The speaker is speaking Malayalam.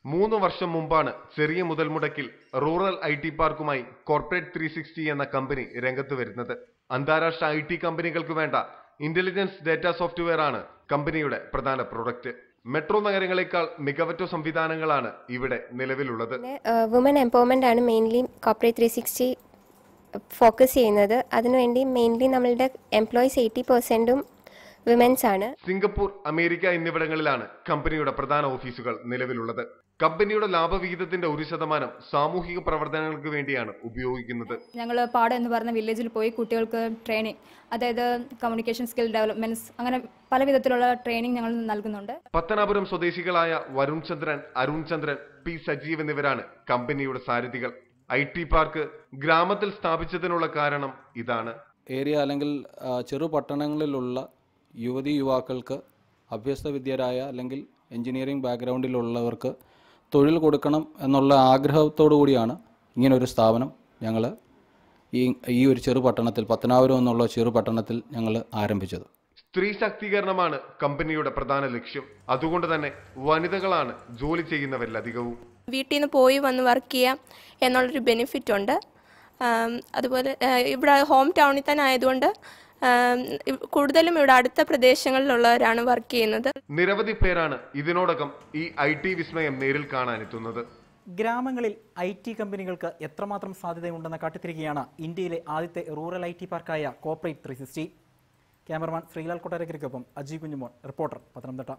3 വർഷം മുമ്പാണ് ചെറിയ മുതൽ മുടക്കിൽ റൂറൽ IT പാർക്കുമായി കോർപ്പറേറ്റ് 360 എന്ന കമ്പനി രംഗത്ത് വരുന്നത്. അന്താരാഷ്ട്ര IT കമ്പനികൾക്ക് വേണ്ട ഇന്റലിജൻസ് ഡാറ്റ സോഫ്റ്റ്വെയർ ആണ് കമ്പനിയുടെ പ്രധാന പ്രൊഡക്റ്റ്. മെട്രോ നഗരങ്ങളെക്കാൾ മികവറ്റ സംവിധാനങ്ങളാണ് ഇവിടെ നിലവിലുള്ളത്. വുമൻ എംപവർമെന്റ് ആണ് മെയിൻലി കോർപ്പറേറ്റ് 360 ഫോക്കസ് ചെയ്യുന്നത്. അതിനുവേണ്ടി മെയിൻലി നമ്മളുടെ എംപ്ലോയീസ് 80% വിമൻസ് ആണ്. സിംഗപ്പൂർ, അമേരിക്ക എന്നിവിടങ്ങളിലാണ് കമ്പനിയുടെ പ്രധാന ഓഫീസുകൾ നിലവിലുള്ളത്. കമ്പനിയുടെ ലാഭവിഹിതത്തിന്റെ 1% സാമൂഹിക പ്രവർത്തനങ്ങൾക്ക് വേണ്ടിയാണ് ഉപയോഗിക്കുന്നത്. ഞങ്ങൾ പാട് എന്ന് പറഞ്ഞ വില്ലേജിൽ പോയി കുട്ടികൾക്ക് ട്രെയിനിങ്, അതായത് കമ്മ്യൂണിക്കേഷൻ സ്കിൽ ഡെവലപ്മെന്റ്സ്, അങ്ങനെ പല വിധത്തിലുള്ള ട്രെയിനിങ് ഞങ്ങൾ നൽകുന്നുണ്ട്. പത്തനാപുരം സ്വദേശികളായ വരുൺ ചന്ദ്രൻ, അരുൺ ചന്ദ്രൻ, പി സജീവ് എന്നിവരാണ് കമ്പനിയുടെ സാരഥികൾ. IT പാർക്ക് ഗ്രാമത്തിൽ സ്ഥാപിച്ചതിനുള്ള കാരണം ഇതാണ്. ഏരിയ അല്ലെങ്കിൽ ചെറു പട്ടണങ്ങളിലുള്ള യുവതി യുവാക്കൾക്ക് അഭ്യസ്തവിദ്യരായ അല്ലെങ്കിൽ എഞ്ചിനീയറിംഗ് ബാക്ക്ഗ്രൗണ്ടിലുള്ളവർക്ക് തൊഴിൽ കൊടുക്കണം എന്നുള്ള ആഗ്രഹത്തോടു കൂടിയാണ് ഇങ്ങനൊരു സ്ഥാപനം ഞങ്ങൾ ഈ ഒരു ചെറുപട്ടണത്തിൽ, പത്തനാപുരം എന്നുള്ള ചെറുപട്ടണത്തിൽ ഞങ്ങൾ ആരംഭിച്ചത്. സ്ത്രീ ശാക്തീകരണമാണ് കമ്പനിയുടെ പ്രധാന ലക്ഷ്യം. അതുകൊണ്ട് തന്നെ വനിതകളാണ് ജോലി ചെയ്യുന്നവരിലധികവും. വീട്ടിൽ നിന്ന് പോയി വന്ന് വർക്ക് ചെയ്യാം എന്നുള്ളൊരു ബെനിഫിറ്റ് ഉണ്ട്. അതുപോലെ ഇവിടെ ഹോം ടൗണിൽ തന്നെ ആയതുകൊണ്ട് കൂടുതലും ഇവിടെ അടുത്ത പ്രദേശങ്ങളിലുള്ളവരാണ് വർക്ക് ചെയ്യുന്നത്. നിരവധി പേരാണ് ഇതിനോടകം ഈ IT വിസ്മയം നേരിൽ കാണാനെത്തുന്നത്. ഗ്രാമങ്ങളിൽ IT കമ്പനികൾക്ക് എത്രമാത്രം സാധ്യതയുണ്ടെന്ന് കാട്ടിത്തിരിക്കുകയാണ് ഇന്ത്യയിലെ ആദ്യത്തെ റൂറൽ IT പാർക്കായ കോർപ്പറേറ്റ് 360. ക്യാമറമാൻ ശ്രീലാൽ കൊട്ടാരക്കരയ്ക്കൊപ്പം അജി കുഞ്ഞുമോൻ, റിപ്പോർട്ടർ, പത്തനംതിട്ട.